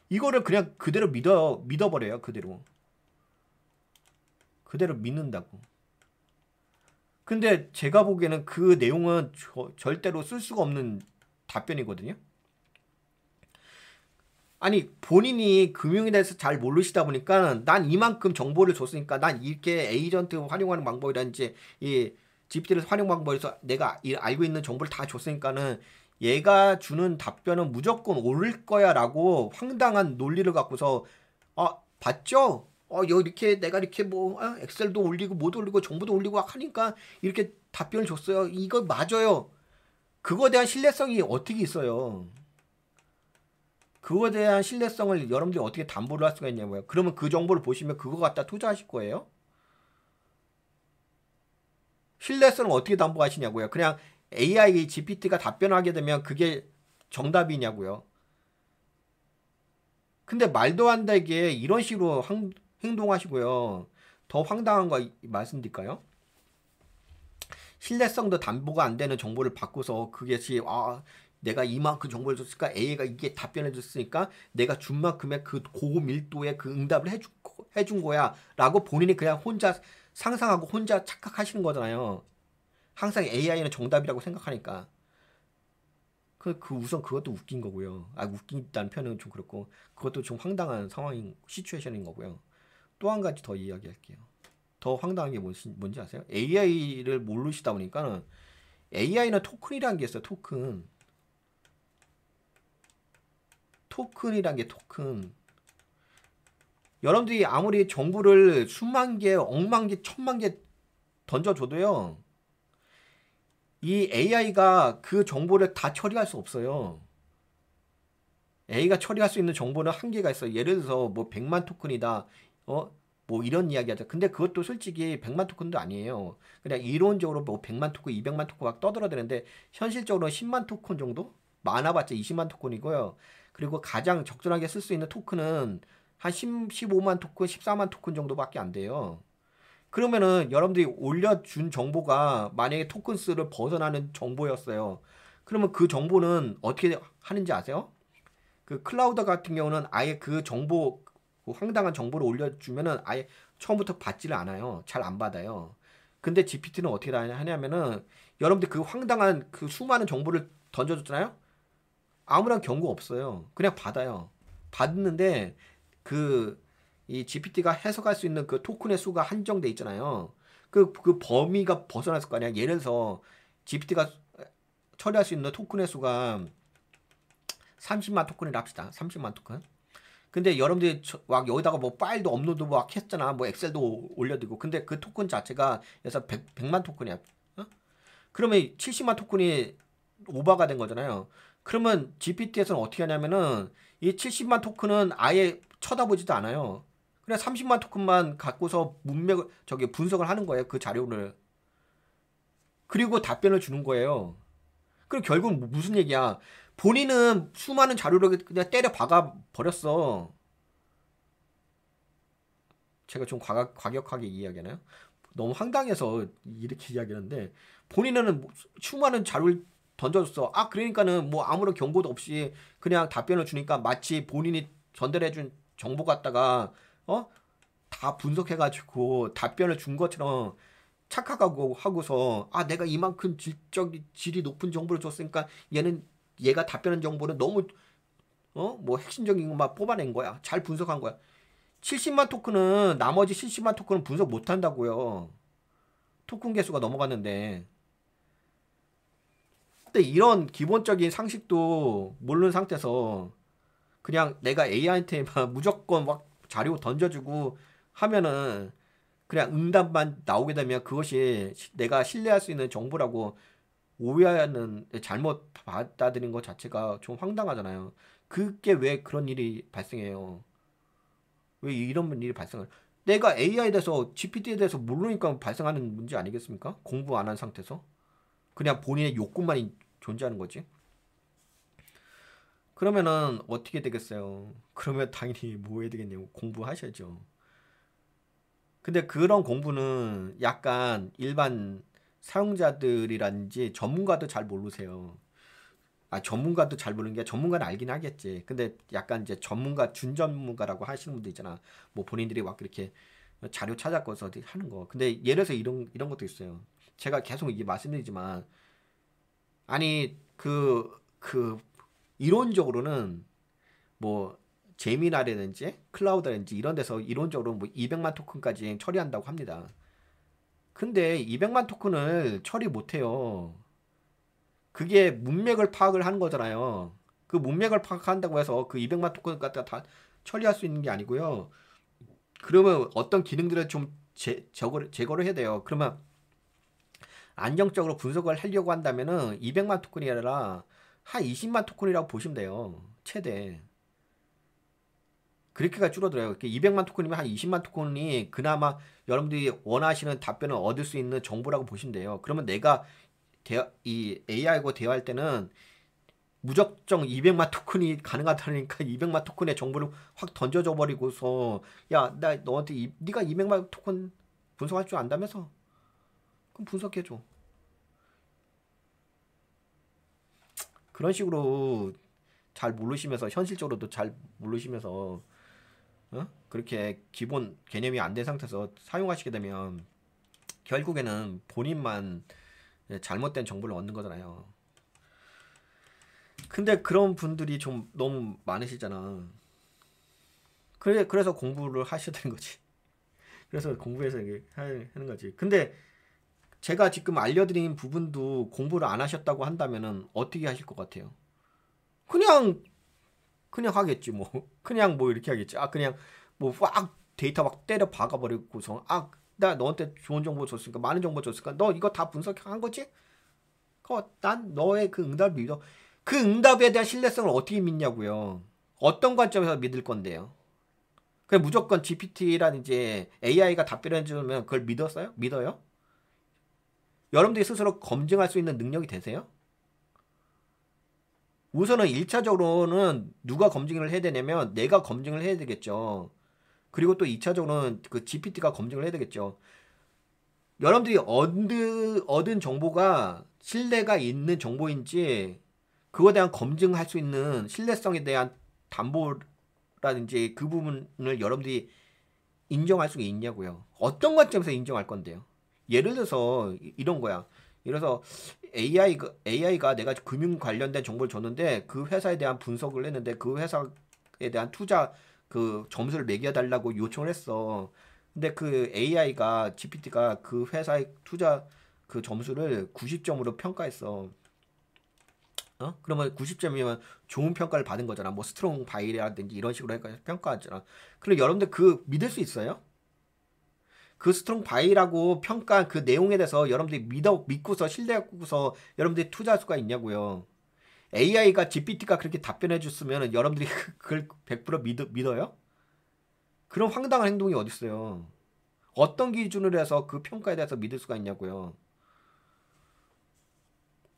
이거를 그냥 그대로 믿어버려요. 그대로 믿는다고. 근데 제가 보기에는 그 내용은 절대로 쓸 수가 없는 답변이거든요. 아니 본인이 금융에 대해서 잘 모르시다 보니까 난 이만큼 정보를 줬으니까 난 이렇게 에이전트 활용하는 방법이라든지 이 GPT를 활용 방법에서 내가 알고 있는 정보를 다 줬으니까는 얘가 주는 답변은 무조건 옳을 거야라고 황당한 논리를 갖고서 봤죠? 이렇게 내가 이렇게 뭐 엑셀도 올리고 뭐도 올리고 정보도 올리고 하니까 이렇게 답변을 줬어요. 이거 맞아요. 그거에 대한 신뢰성이 어떻게 있어요? 그거에 대한 신뢰성을 여러분들이 어떻게 담보를 할 수가 있냐고요. 그러면 그 정보를 보시면 그거 갖다 투자하실 거예요? 신뢰성을 어떻게 담보하시냐고요. 그냥 AI GPT가 답변하게 되면 그게 정답이냐고요. 근데 말도 안 되게 이런 식으로 행동하시고요. 더 황당한 거 말씀드릴까요? 신뢰성도 담보가 안 되는 정보를 받고서 그것이 내가 이만큼 정보를 줬으니까 A가 이게 답변해 줬으니까 내가 준 만큼의 그 고밀도의 그 응답을 해준 거야 라고 본인이 그냥 혼자 상상하고 혼자 착각하시는 거잖아요. 항상 AI는 정답이라고 생각하니까 우선 그것도 웃긴 거고요. 웃긴다는 표현은 좀 그렇고 그것도 좀 황당한 상황인 시츄에이션인 거고요. 또 한 가지 더 이야기할게요. 더 황당한 게 뭔지 아세요? AI를 모르시다 보니까 AI는 토큰이라는 게 있어요. 토큰이란 게 토큰. 여러분들이 아무리 정보를 수만 개, 억만 개, 천만 개 던져줘도요. 이 AI가 그 정보를 다 처리할 수 없어요. A가 처리할 수 있는 정보는 한계가 있어요. 예를 들어서 뭐 100만 토큰이다. 뭐 이런 이야기 하죠. 근데 그것도 솔직히 100만 토큰도 아니에요. 그냥 이론적으로 뭐 100만 토큰, 200만 토큰 막 떠들어대는데 현실적으로 10만 토큰 정도? 많아봤자 20만 토큰이고요. 그리고 가장 적절하게 쓸 수 있는 토큰은 한 15만 토큰, 14만 토큰 정도밖에 안 돼요. 그러면은 여러분들이 올려준 정보가 만약에 토큰스를 벗어나는 정보였어요. 그러면 그 정보는 어떻게 하는지 아세요? 그 클라우드 같은 경우는 아예 그 정보 그 황당한 정보를 올려주면은 아예 처음부터 받지를 않아요. 잘 안 받아요. 근데 GPT는 어떻게 하냐면은 여러분들 그 황당한 그 수많은 정보를 던져줬잖아요. 아무런 경고 없어요. 그냥 받아요. 받는데 그 이 GPT가 해석할 수 있는 그 토큰의 수가 한정돼 있잖아요. 그 범위가 벗어났을 거 아니야. 예를 들어서 GPT가 처리할 수 있는 토큰의 수가 30만 토큰이라 합시다. 30만 토큰. 근데 여러분들이 막 여기다가 뭐 파일도 업로드 막 했잖아. 뭐 엑셀도 올려두고. 근데 그 토큰 자체가 그래서 100만 토큰이야. 어? 그러면 70만 토큰이 오버가 된 거잖아요. 그러면 GPT에서는 어떻게 하냐면은 이 70만 토큰은 아예 쳐다보지도 않아요. 그냥 30만 토큰만 갖고서 문맥을 저기 분석을 하는 거예요. 그 자료를. 그리고 답변을 주는 거예요. 그럼 결국 무슨 얘기야? 본인은 수많은 자료를 그냥 때려 박아 버렸어. 제가 좀 과격하게 이야기하나요? 너무 황당해서 이렇게 이야기하는데 본인은 수많은 자료를 던져줬어. 아 그러니까는 뭐 아무런 경고도 없이 그냥 답변을 주니까 마치 본인이 전달해준 정보 갖다가 다 분석해가지고 답변을 준 것처럼 착각하고 하고서 아 내가 이만큼 질이 높은 정보를 줬으니까 얘가 답변한 정보는 너무 뭐 핵심적인 것만 뽑아낸 거야. 잘 분석한 거야. 70만 토큰은 나머지 70만 토큰은 분석 못 한다고요. 토큰 개수가 넘어갔는데. 근데 이런 기본적인 상식도 모르는 상태에서 그냥 내가 AI한테만 무조건 막 자료 던져주고 하면은 그냥 응답만 나오게 되면 그것이 내가 신뢰할 수 있는 정보라고 오해하는 잘못 받아들인 것 자체가 좀 황당하잖아요. 그게 왜 그런 일이 발생해요? 왜 이런 일이 발생을? 내가 AI에 대해서 GPT에 대해서 모르니까 발생하는 문제 아니겠습니까? 공부 안 한 상태에서 그냥 본인의 욕구만 존재하는 거지. 그러면은 어떻게 되겠어요? 그러면 당연히 뭐 해야 되겠냐고 공부하셔야죠. 근데 그런 공부는 약간 일반 사용자들이라든지 전문가도 잘 모르세요. 아, 전문가도 잘 모르는 게 전문가는 알긴 하겠지. 근데 약간 이제 전문가, 준전문가라고 하시는 분도 있잖아. 뭐 본인들이 막 그렇게 자료 찾아서 하는 거. 근데 예를 들어서 이런 것도 있어요. 제가 계속 이게 말씀드리지만, 아니, 이론적으로는 뭐, 제미나라든지 클라우드라든지 이런 데서 이론적으로 뭐 200만 토큰까지 처리한다고 합니다. 근데 200만 토큰을 처리 못해요. 그게 문맥을 파악을 하는 거잖아요. 그 문맥을 파악한다고 해서 그 200만 토큰 갖다 다 처리할 수 있는 게 아니고요. 그러면 어떤 기능들을 좀 제거를 해야 돼요. 그러면 안정적으로 분석을 하려고 한다면은 200만 토큰이 아니라 한 20만 토큰이라고 보시면 돼요. 최대. 그렇게가 줄어들어요. 200만 토큰이면 한 20만 토큰이 그나마 여러분들이 원하시는 답변을 얻을 수 있는 정보라고 보시면 돼요. 그러면 내가 이 AI하고 대화할 때는 무작정 200만 토큰이 가능하다니까 200만 토큰의 정보를 확 던져줘 버리고서 야, 나 너한테 네가 200만 토큰 분석할 줄 안다면서? 그럼 분석해줘. 그런 식으로 잘 모르시면서 현실적으로도 잘 모르시면서 그렇게 기본 개념이 안 된 상태에서 사용하시게 되면 결국에는 본인만 잘못된 정보를 얻는 거잖아요. 근데 그런 분들이 좀 너무 많으시잖아. 그래서 공부를 하셔야 되는 거지. 그래서 공부해서 이게 하는 거지. 근데 제가 지금 알려드린 부분도 공부를 안 하셨다고 한다면은 어떻게 하실 것 같아요? 그냥 하겠지 뭐. 그냥 뭐 이렇게 하겠지. 아 그냥 뭐 막 데이터 막 때려 박아버리고서 아 나 너한테 좋은 정보 줬으니까 많은 정보 줬으니까 너 이거 다 분석한 거지? 난 너의 그 응답을 믿어. 그 응답에 대한 신뢰성을 어떻게 믿냐고요. 어떤 관점에서 믿을 건데요. 그냥 무조건 GPT라든지 AI가 답변해 주면 그걸 믿었어요? 믿어요? 여러분들이 스스로 검증할 수 있는 능력이 되세요? 우선은 1차적으로는 누가 검증을 해야 되냐면 내가 검증을 해야 되겠죠. 그리고 또 2차적으로는 그 GPT가 검증을 해야 되겠죠. 여러분들이 얻은 정보가 신뢰가 있는 정보인지 그거에 대한 검증할 수 있는 신뢰성에 대한 담보라든지 그 부분을 여러분들이 인정할 수 있냐고요. 어떤 관점에서 인정할 건데요. 예를 들어서 이런 거야. 예를 들어서 AI가 내가 금융 관련된 정보를 줬는데 그 회사에 대한 분석을 했는데 그 회사에 대한 투자 그 점수를 매겨달라고 요청을 했어. 근데 그 AI가 GPT가 그 회사의 투자 그 점수를 90점으로 평가했어. 그러면 90점이면 좋은 평가를 받은 거잖아. 뭐 스트롱 바이라든지 이런 식으로 해서 평가하잖아. 그럼 여러분들 그 믿을 수 있어요? 그 스트롱 바이라고 평가한 그 내용에 대해서 여러분들이 믿고서 신뢰하고서 여러분들이 투자할 수가 있냐고요. AI가 GPT가 그렇게 답변해 줬으면 여러분들이 그걸 100% 믿어요? 그런 황당한 행동이 어디 있어요? 어떤 기준으로 해서 그 평가에 대해서 믿을 수가 있냐고요.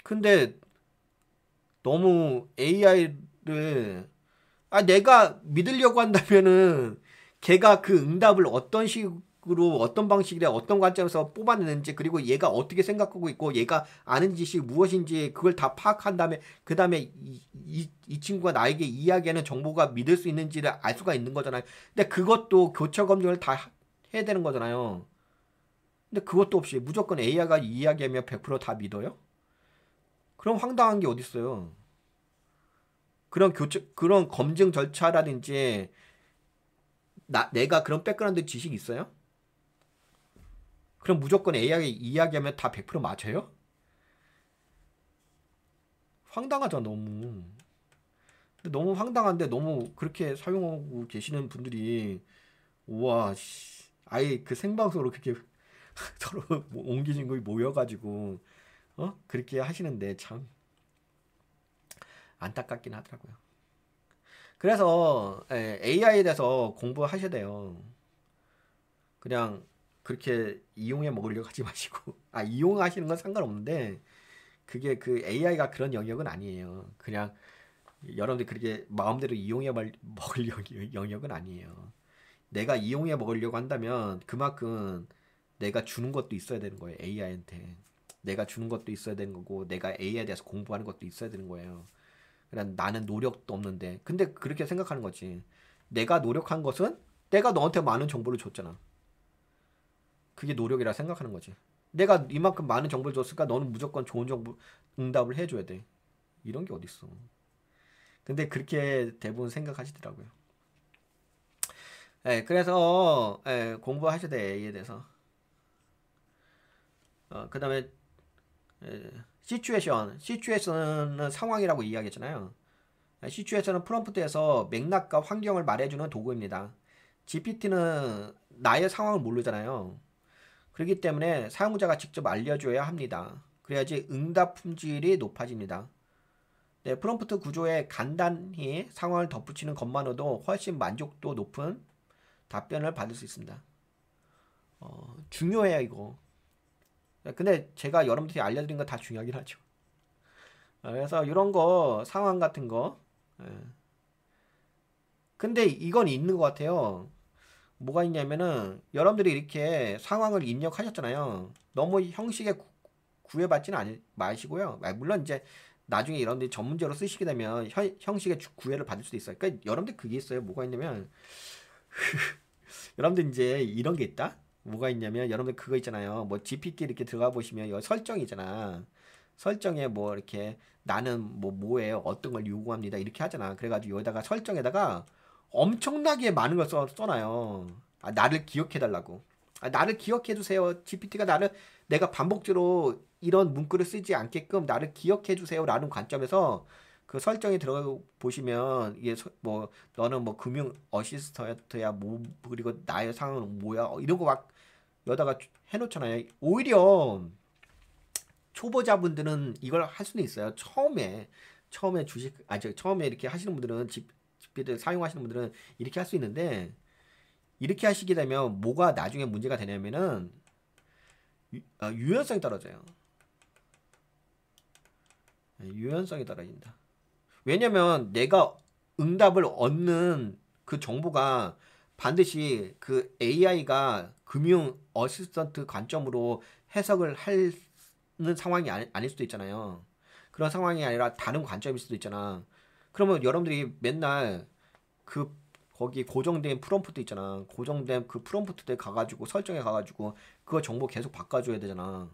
근데 너무 AI를 내가 믿으려고 한다면은 걔가 그 응답을 어떤 식으로 어떤 방식이라 어떤 관점에서 뽑아내는지 그리고 얘가 어떻게 생각하고 있고 얘가 아는 지식이 무엇인지 그걸 다 파악한 다음에 그 다음에 이 친구가 나에게 이야기하는 정보가 믿을 수 있는지를 알 수가 있는 거잖아요. 근데 그것도 교차 검증을 다 해야 되는 거잖아요. 근데 그것도 없이 무조건 AI가 이야기하면 100%다 믿어요? 그럼 황당한 게 어디 있어요? 그런 검증 절차라든지 내가 그런 백그라운드 지식이 있어요? 그럼 무조건 AI 이야기하면 다 100% 맞아요? 황당하죠, 너무. 근데 너무 황당한데 너무 그렇게 사용하고 계시는 분들이 우와, 씨, 아예 그 생방송으로 그렇게 서로 옹기종기 모여가지고 그렇게 하시는데 참 안타깝긴 하더라고요. 그래서 AI에 대해서 공부하셔야 돼요. 그냥 그렇게 이용해 먹으려고 하지 마시고 이용하시는 건 상관없는데 그게 그 AI가 그런 영역은 아니에요. 그냥 여러분들이 그렇게 마음대로 이용해 먹을 영역은 아니에요. 내가 이용해 먹으려고 한다면 그만큼 내가 주는 것도 있어야 되는 거예요. AI한테. 내가 주는 것도 있어야 되는 거고 내가 AI에 대해서 공부하는 것도 있어야 되는 거예요. 그냥 나는 노력도 없는데 근데 그렇게 생각하는 거지. 내가 노력한 것은 내가 너한테 많은 정보를 줬잖아. 그게 노력이라 생각하는 거지. 내가 이만큼 많은 정보를 줬으니까 너는 무조건 좋은 정보 응답을 해줘야 돼. 이런 게 어딨어. 근데 그렇게 대부분 생각하시더라고요. 그래서 공부하셔야 돼 A에 대해서. 그 다음에 시츄에이션은 상황이라고 이야기했잖아요. 시츄에이션은 프롬프트에서 맥락과 환경을 말해주는 도구입니다. GPT는 나의 상황을 모르잖아요. 그렇기 때문에 사용자가 직접 알려줘야 합니다. 그래야지 응답 품질이 높아집니다. 네, 프롬프트 구조에 간단히 상황을 덧붙이는 것만으로도 훨씬 만족도 높은 답변을 받을 수 있습니다. 중요해요 이거. 근데 제가 여러분들이 알려드린 거 다 중요하긴 하죠. 그래서 이런 거 상황 같은 거 근데 이건 있는 것 같아요. 뭐가 있냐면은 여러분들이 이렇게 상황을 입력하셨잖아요. 너무 형식에 구애받지는 마시고요. 물론 이제 나중에 여러분들이 전문적으로 쓰시게 되면 형식의 구애를 받을 수도 있어요. 그러니까 여러분들 그게 있어요. 뭐가 있냐면 여러분들 이제 이런 게 있다. 뭐가 있냐면 여러분들 그거 있잖아요. 뭐 GPT 이렇게 들어가 보시면 여기 설정이잖아. 설정에 뭐 이렇게 나는 뭐예요. 어떤 걸 요구합니다. 이렇게 하잖아. 그래가지고 여기다가 설정에다가 엄청나게 많은 걸 써놔요. 나를 기억해 달라고. 나를 기억해 주세요. GPT가 내가 반복적으로 이런 문구를 쓰지 않게끔 나를 기억해 주세요. 라는 관점에서 그 설정에 들어가 보시면 이게 뭐 너는 뭐 금융 어시스턴트야 뭐 그리고 나의 상황은 뭐야 이런 거 막 여다가 해놓잖아요. 오히려 초보자분들은 이걸 할 수는 있어요. 처음에 처음에 이렇게 하시는 분들은 GPT를 사용하시는 분들은 이렇게 할 수 있는데 이렇게 하시게 되면 뭐가 나중에 문제가 되냐면은 유연성이 떨어져요. 유연성이 떨어진다. 왜냐면 내가 응답을 얻는 그 정보가 반드시 그 AI가 금융 어시스턴트 관점으로 해석을 하는 상황이 아닐 수도 있잖아요. 그런 상황이 아니라 다른 관점일 수도 있잖아. 그러면 여러분들이 맨날 거기 고정된 프롬프트 있잖아. 고정된 그 프롬프트에 가가지고 설정에 가가지고 그거 정보 계속 바꿔줘야 되잖아.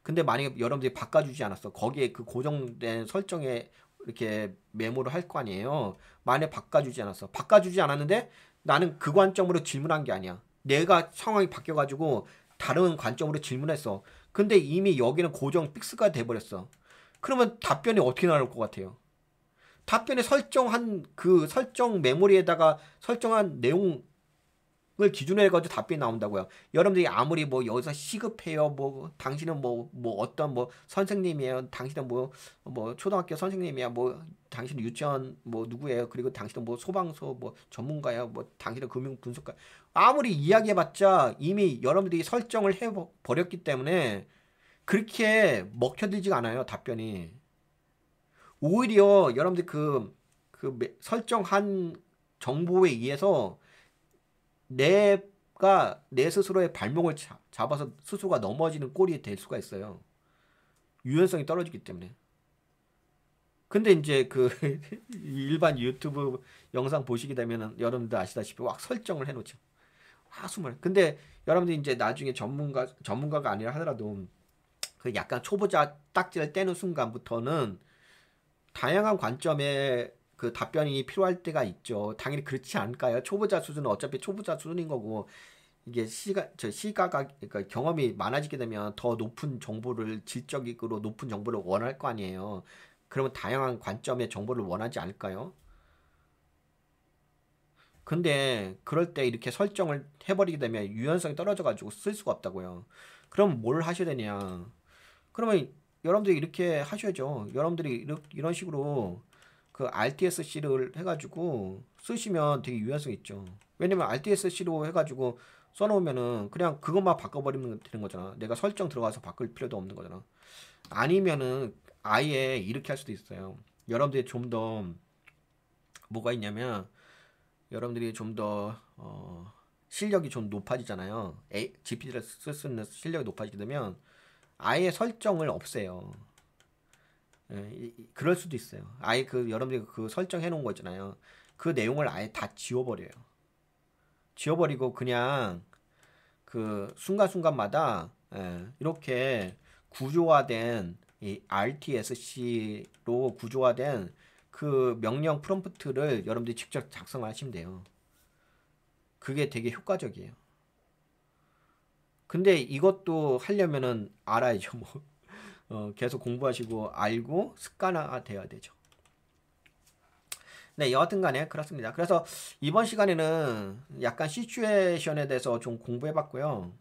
근데 만약에 여러분들이 바꿔주지 않았어. 거기에 그 고정된 설정에 이렇게 메모를 할 거 아니에요. 만약에 바꿔주지 않았어. 바꿔주지 않았는데 나는 그 관점으로 질문한 게 아니야. 내가 상황이 바뀌어가지고 다른 관점으로 질문했어. 근데 이미 여기는 고정 픽스가 돼버렸어. 그러면 답변이 어떻게 나올 것 같아요? 답변에 설정한 그 설정 메모리에다가 설정한 내용을 기준으로 해가지고 답변이 나온다고요. 여러분들이 아무리 뭐 여기서 시급해요, 뭐 당신은 뭐 어떤 뭐 선생님이에요, 당신은 뭐 초등학교 선생님이야, 뭐 당신은 유치원 뭐 누구예요, 그리고 당신은 뭐 소방서 뭐 전문가야, 뭐 당신은 금융 분석가, 아무리 이야기해봤자 이미 여러분들이 설정을 해버렸기 때문에 그렇게 먹혀들지가 않아요, 답변이. 오히려 여러분들 설정한 정보에 의해서 내가 내 스스로의 발목을 잡아서 스스로가 넘어지는 꼴이 될 수가 있어요. 유연성이 떨어지기 때문에. 근데 이제 일반 유튜브 영상 보시게 되면은 여러분들 아시다시피 막 설정을 해놓죠. 숨을. 근데 여러분들 이제 나중에 전문가가 아니라 하더라도 약간 초보자 딱지를 떼는 순간부터는 다양한 관점의 답변이 필요할 때가 있죠. 당연히 그렇지 않을까요? 초보자 수준은 어차피 초보자 수준인 거고, 이게 그러니까 경험이 많아지게 되면 더 높은 정보를, 질적으로 높은 정보를 원할 거 아니에요. 그러면 다양한 관점의 정보를 원하지 않을까요? 근데 그럴 때 이렇게 설정을 해버리게 되면 유연성이 떨어져가지고 쓸 수가 없다고요. 그럼 뭘 하셔야 되냐? 그러면 여러분들이 이렇게 하셔야죠. 여러분들이 이런 식으로 RTSC를 해가지고 쓰시면 되게 유연성 있죠. 왜냐면 RTSC로 해가지고 써놓으면은 그냥 그것만 바꿔버리면 되는 거잖아. 내가 설정 들어가서 바꿀 필요도 없는 거잖아. 아니면은 아예 이렇게 할 수도 있어요. 여러분들이 좀 더 뭐가 있냐면, 여러분들이 좀 더 실력이 좀 높아지잖아요. GPT를 쓸 수 있는 실력이 높아지게 되면 아예 설정을 없애요. 그럴 수도 있어요. 아예 여러분들이 설정해 놓은 거 있잖아요. 그 내용을 아예 다 지워버려요. 지워버리고 그냥 순간순간마다 이렇게 구조화된 이 RTSC로 구조화된 명령 프롬프트를 여러분들이 직접 작성하시면 돼요. 그게 되게 효과적이에요. 근데 이것도 하려면은 알아야죠. 계속 공부하시고 알고 습관화 돼야 되죠. 네, 여하튼 간에 그렇습니다. 그래서 이번 시간에는 약간 시츄에이션에 대해서 좀 공부해 봤고요.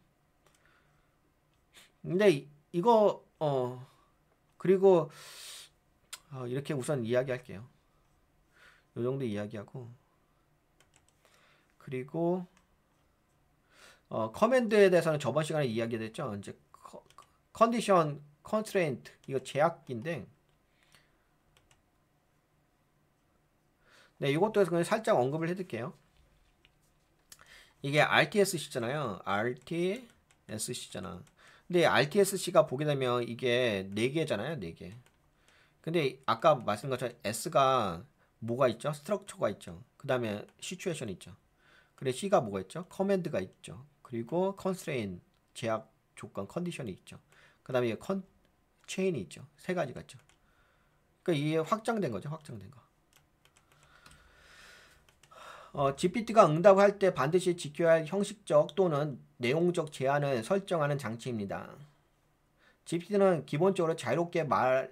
근데 이거 그리고 이렇게 우선 이야기할게요. 요 정도 이야기하고, 그리고 커맨드에 대해서는 저번 시간에 이야기했죠. 이제 컨디션 컨스트레인트, 이거 제약인데, 네, 이것도 그냥 살짝 언급을 해둘게요. 이게 RTSC잖아요. RTSC잖아. 근데 RTSC가 보게 되면 이게 4개잖아요. 4개. 근데 아까 말씀드린 것처럼 S가 뭐가 있죠? 스트럭처가 있죠. 그 다음에 시츄에이션이 있죠. 그리고 C가 뭐가 있죠? 커맨드가 있죠. 그리고 컨스트레인, 제약 조건, 컨디션이 있죠. 그 다음에 체인이 있죠. 3가지가 있죠. 그러니까 이게 확장된 거죠. 확장된 거. GPT가 응답할 때 반드시 지켜야 할 형식적 또는 내용적 제한을 설정하는 장치입니다. GPT는 기본적으로 자유롭게 말할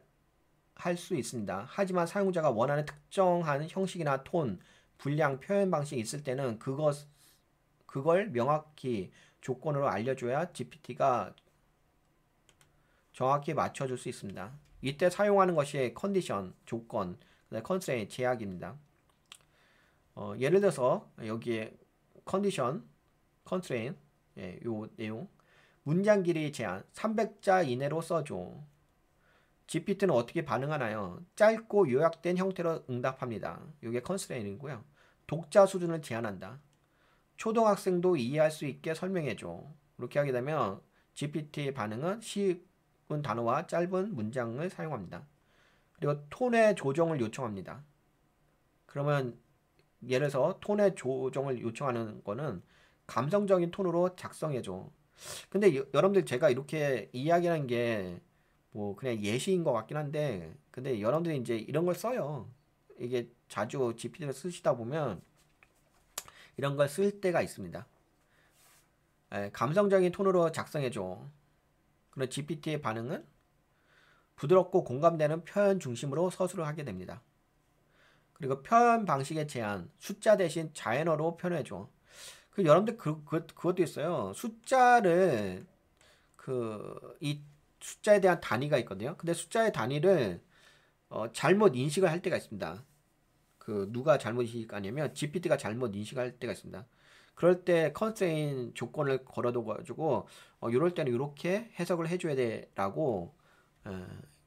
수 있습니다. 하지만 사용자가 원하는 특정한 형식이나 톤, 분량, 표현 방식이 있을 때는 그걸 명확히 조건으로 알려줘야 GPT가 정확히 맞춰줄 수 있습니다. 이때 사용하는 것이 컨디션, 조건, 컨스트레인, 제약입니다. 예를 들어서 여기에 컨디션, 컨스트레인, 요 내용, 문장 길이 제한 300자 이내로 써줘. GPT는 어떻게 반응하나요? 짧고 요약된 형태로 응답합니다. 이게 컨스트레인이고요. 독자 수준을 제한한다. 초등학생도 이해할 수 있게 설명해줘. 이렇게 하게 되면 GPT 반응은 쉬운 단어와 짧은 문장을 사용합니다. 그리고 톤의 조정을 요청합니다. 그러면 예를 들어서 톤의 조정을 요청하는 거는 감성적인 톤으로 작성해줘. 근데 여러분들 제가 이렇게 이야기하는 게 뭐 그냥 예시인 것 같긴 한데, 근데 여러분들이 이제 이런 걸 써요. 이게 자주 GPT를 쓰시다 보면 이런 걸 쓸 때가 있습니다. 감성적인 톤으로 작성해줘. 그럼 GPT의 반응은 부드럽고 공감되는 표현 중심으로 서술을 하게 됩니다. 그리고 표현 방식의 제한, 숫자 대신 자연어로 표현해줘. 여러분들 그것도 있어요. 숫자를 이 숫자에 대한 단위가 있거든요. 근데 숫자의 단위를 잘못 인식을 할 때가 있습니다. 누가 잘못 인식하냐면 GPT가 잘못 인식할 때가 있습니다. 그럴 때 컨스트레인 조건을 걸어둬 가지고 이럴 때는 이렇게 해석을 해줘야 돼라고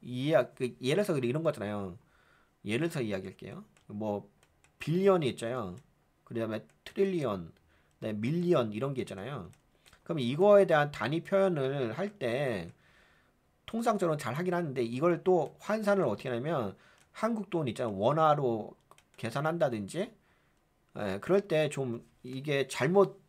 예를 들어서 이런 거잖아요. 예를 들어서 이야기할게요. 뭐 빌리언이 있잖아요. 그다음에 트릴리언, 네, 밀리언 이런 게 있잖아요. 그럼 이거에 대한 단위 표현을 할 때 통상적으로 잘 하긴 하는데 이걸 또 환산을 어떻게 하냐면 한국 돈 있잖아요. 원화로 계산한다든지 그럴 때 좀 이게 잘못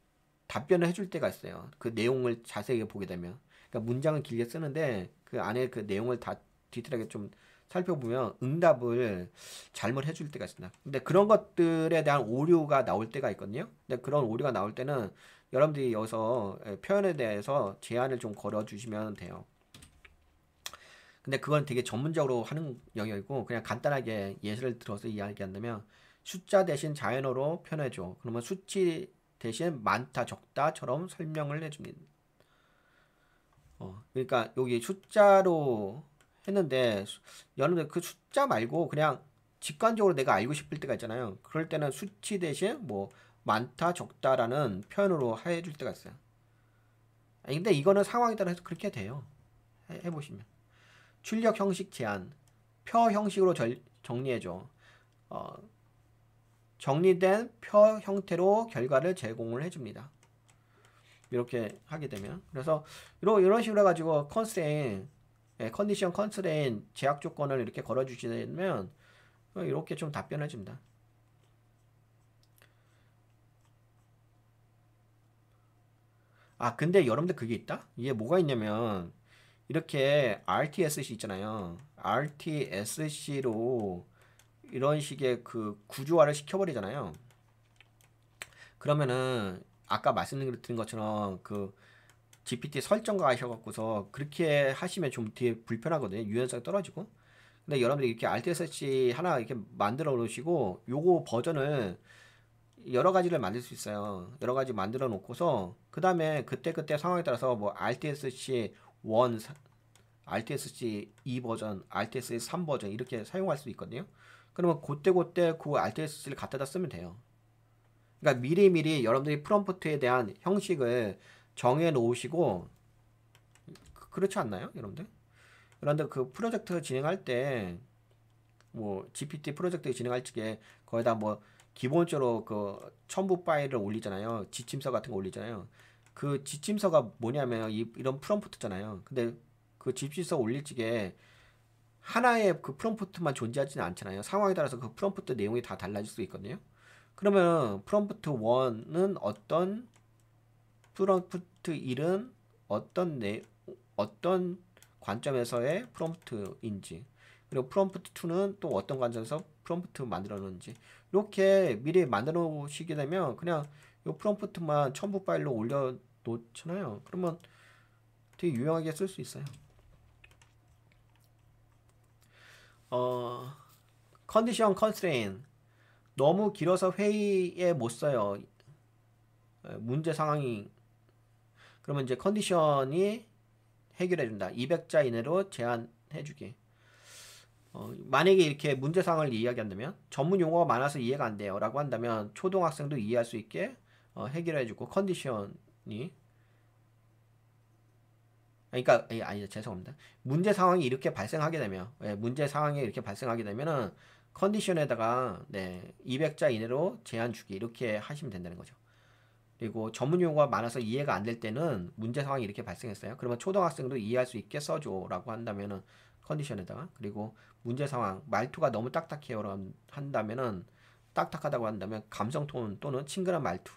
답변을 해줄 때가 있어요. 그 내용을 자세히 보게 되면. 그러니까 문장을 길게 쓰는데 그 안에 그 내용을 다 디테일하게 좀 살펴보면 응답을 잘못 해줄 때가 있습니다. 근데 그런 것들에 대한 오류가 나올 때가 있거든요. 근데 그런 오류가 나올 때는 여러분들이 여기서 표현에 대해서 제한을 좀 걸어 주시면 돼요. 근데 그건 되게 전문적으로 하는 영역이고 그냥 간단하게 예시를 들어서 이야기한다면 숫자 대신 자연어로 표현해줘. 그러면 수치 대신 많다, 적다처럼 설명을 해줍니다. 그러니까 여기 숫자로 했는데 여러분들 그 숫자 말고 그냥 직관적으로 내가 알고 싶을 때가 있잖아요. 그럴 때는 수치 대신 뭐 많다, 적다라는 표현으로 해줄 때가 있어요. 근데 이거는 상황에 따라서 그렇게 돼요. 해보시면. 출력 형식 제한, 표 형식으로 정리해줘. 어, 정리된 표 형태로 결과를 제공을 해줍니다. 이렇게 하게 되면 그래서 이런 식으로 해가지고 컨디션 컨스트레인 제약 조건을 이렇게 걸어주시면 이렇게 좀 답변해 줍니다. 근데 여러분들 그게 있다? 이게 뭐가 있냐면 이렇게 RTSC 있잖아요. RTSC로 이런 식의 그 구조화를 시켜버리잖아요. 그러면은 아까 말씀드린 것처럼 그 GPT 설정가 하셔갖고서 그렇게 하시면 좀 뒤에 불편하거든요. 유연성이 떨어지고. 근데 여러분들이 이렇게 RTSC 하나 이렇게 만들어 놓으시고 요거 버전을 여러 가지를 만들 수 있어요. 여러 가지 만들어 놓고서 그 다음에 그때그때 상황에 따라서 뭐 RTSC 1, RTSC 2 버전, RTSC 3 버전 이렇게 사용할 수 있거든요. 그러면 그때 그 RTSC를 갖다 쓰면 돼요. 그러니까 미리미리 여러분들이 프롬프트에 대한 형식을 정해 놓으시고 그렇지 않나요, 여러분들? 여러분들 그 프로젝트 진행할 때 뭐 GPT 프로젝트 진행할 적에 거기다 뭐 기본적으로 그 첨부 파일을 올리잖아요. 지침서 같은 거 올리잖아요. 그 지침서가 뭐냐면 이런 프롬프트잖아요. 근데 그 지침서 올릴 적에 하나의 그 프롬프트만 존재하지는 않잖아요. 상황에 따라서 그 프롬프트 내용이 다 달라질 수 있거든요. 그러면 프롬프트 1은 어떤 프롬프트 1은 어떤 관점에서의 프롬프트인지 그리고 프롬프트 2는 또 어떤 관점에서 프롬프트 만들어 놓는지 이렇게 미리 만들어 놓으시게 되면 그냥 이 프롬프트만 첨부 파일로 올려 놓잖아요. 그러면 되게 유용하게 쓸 수 있어요. 어, 컨디션 컨스트레인 너무 길어서 회의에 못 써요. 문제 상황이 그러면 이제 컨디션이 해결해 준다. 200자 이내로 제한해 주기. 만약에 이렇게 문제 상황을 이야기한다면 전문 용어가 많아서 이해가 안 돼요 라고 한다면 초등학생도 이해할 수 있게 해결해 주고 컨디션이 그러니까 아니 죄송합니다. 문제 상황이 이렇게 발생하게 되면 문제 상황이 이렇게 발생하게 되면은 컨디션에다가 200자 이내로 제한 주기 이렇게 하시면 된다는 거죠. 그리고 전문 용어가 많아서 이해가 안 될 때는 문제 상황이 이렇게 발생했어요. 그러면 초등학생도 이해할 수 있게 써줘라고 한다면은 컨디션에다가 그리고 문제 상황 말투가 너무 딱딱해요 한다면은 딱딱하다고 한다면 감성 톤 또는 친근한 말투.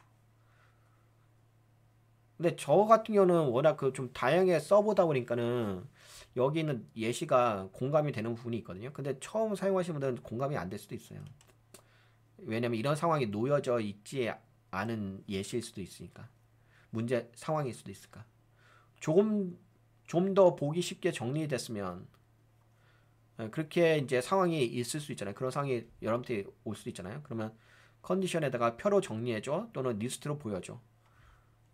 근데 저 같은 경우는 워낙 그 좀 다양하게 써보다 보니까는 여기 있는 예시가 공감이 되는 부분이 있거든요. 근데 처음 사용하시는 분들은 공감이 안 될 수도 있어요. 왜냐면 이런 상황이 놓여져 있지 않은 예시일 수도 있으니까. 문제 상황일 수도 있을까. 조금 좀 더 보기 쉽게 정리됐으면 그렇게 이제 상황이 있을 수 있잖아요. 그런 상황이 여러분한테 올 수도 있잖아요. 그러면 컨디션에다가 표로 정리해줘 또는 리스트로 보여줘.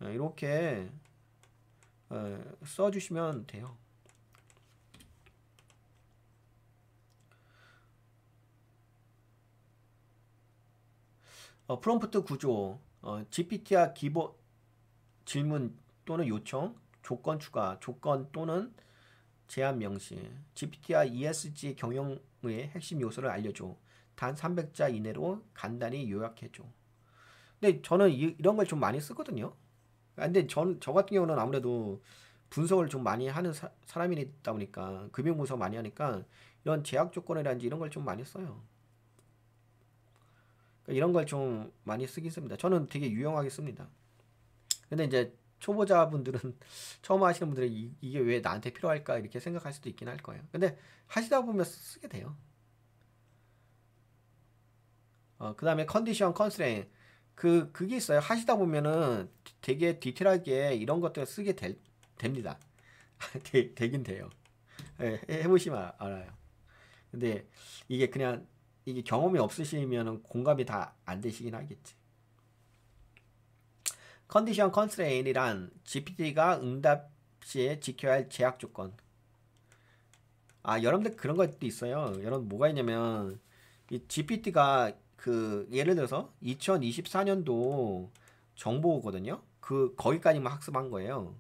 이렇게 써주시면 돼요. 프롬프트 구조, GPT와 기본 질문 또는 요청, 조건 추가, 조건 또는 제한 명시, GPT와 ESG 경영의 핵심 요소를 알려줘. 단 300자 이내로 간단히 요약해줘. 근데 저는 이런 걸 좀 많이 쓰거든요. 근데 저 같은 경우는 아무래도 분석을 좀 많이 하는 사람이다 보니까 금융 분석 많이 하니까 이런 제약 조건이라든지 이런 걸 좀 많이 써요. 그러니까 이런 걸 좀 많이 쓰긴 씁니다. 저는 되게 유용하게 씁니다. 근데 이제 초보자분들은 처음 하시는 분들은 이게 왜 나한테 필요할까 이렇게 생각할 수도 있긴 할 거예요. 근데 하시다 보면 쓰게 돼요. 그 다음에 컨디션 컨스트레인 그게 있어요. 하시다 보면은 되게 디테일하게 이런 것들 쓰게 됩니다. 되긴 돼요. 해보시면 알아요. 근데 이게 그냥 이게 경험이 없으시면 공감이 다 안 되시긴 하겠지. 컨디션 컨스트레인이란 GPT가 응답 시에 지켜야 할 제약 조건. 여러분들 그런 것도 있어요. 여러분 뭐가 있냐면 이 GPT가 예를 들어서 2024년도 정보거든요. 거기까지만 학습한 거예요.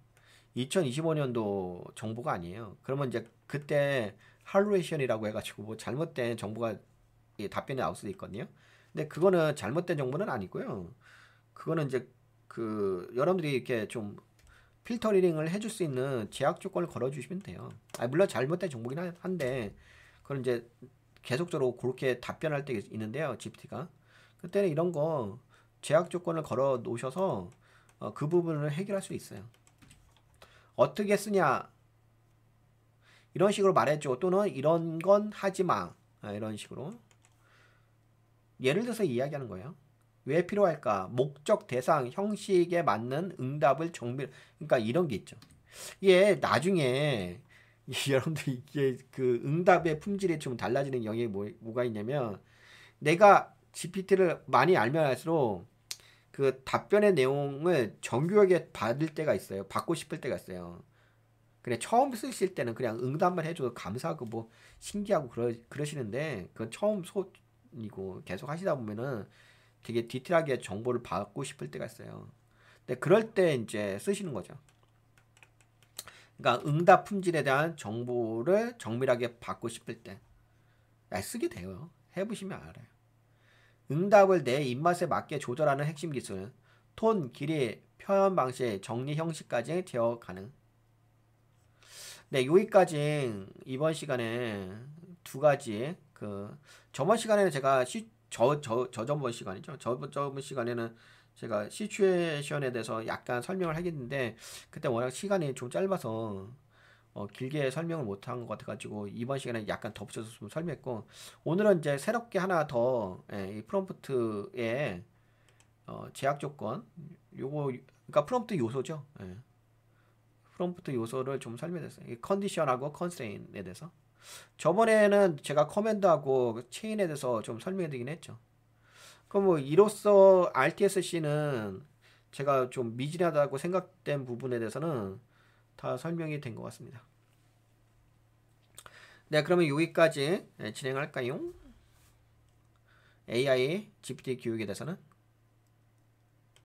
2025년도 정보가 아니에요. 그러면 이제 그때 할루레이션이라고 해가지고 뭐 잘못된 정보가 답변이 나올 수도 있거든요. 근데 그거는 잘못된 정보는 아니고요. 그거는 이제 여러분들이 이렇게 좀 필터링을 해줄 수 있는 제약 조건을 걸어주시면 돼요. 물론 잘못된 정보긴 한데 그건 이제 계속적으로 그렇게 답변할 때 있는데요. GPT가 그때는 이런 거 제약 조건을 걸어 놓으셔서 그 부분을 해결할 수 있어요. 어떻게 쓰냐 이런 식으로 말해줘. 또는 이런 건 하지 마. 이런 식으로 예를 들어서 이야기하는 거예요. 왜 필요할까? 목적, 대상, 형식에 맞는 응답을 그러니까 이런 게 있죠. 이게 나중에 여러분들 이게 응답의 품질이 좀 달라지는 영역이 뭐가 있냐면 내가 GPT를 많이 알면 할수록 답변의 내용을 정교하게 받을 때가 있어요. 받고 싶을 때가 있어요. 그래 처음 쓰실 때는 그냥 응답만 해줘도 감사하고 뭐 신기하고 그러시는데 그건 처음 소이고 계속 하시다 보면은 되게 디테일하게 정보를 받고 싶을 때가 있어요. 근데 그럴 때 이제 쓰시는 거죠. 그러니까 응답 품질에 대한 정보를 정밀하게 받고 싶을 때 쓰게 돼요. 해보시면 알아요. 응답을 내 입맛에 맞게 조절하는 핵심 기술, 톤, 길이, 표현 방식, 정리 형식까지 제어 가능. 네, 여기까지 이번 시간에 두 가지 저번 시간에는 제가 저번 시간이죠. 저번 시간에는 제가 시츄에이션에 대해서 약간 설명을 하겠는데 그때 워낙 시간이 좀 짧아서 길게 설명을 못한 것 같아가지고 이번 시간에 약간 덧붙여서 좀 설명했고 오늘은 이제 새롭게 하나 더 이 프롬프트의 제약 조건 그러니까 프롬프트 요소죠. 프롬프트 요소를 좀 설명했어요. 컨디션하고 컨스트레인에 대해서. 저번에는 제가 커맨드하고 체인에 대해서 좀 설명해드리긴 했죠. 그럼 뭐 이로써 RTSC는 제가 좀 미진하다고 생각된 부분에 대해서는 다 설명이 된 것 같습니다. 네, 그러면 여기까지 진행할까요? AI GPT 교육에 대해서는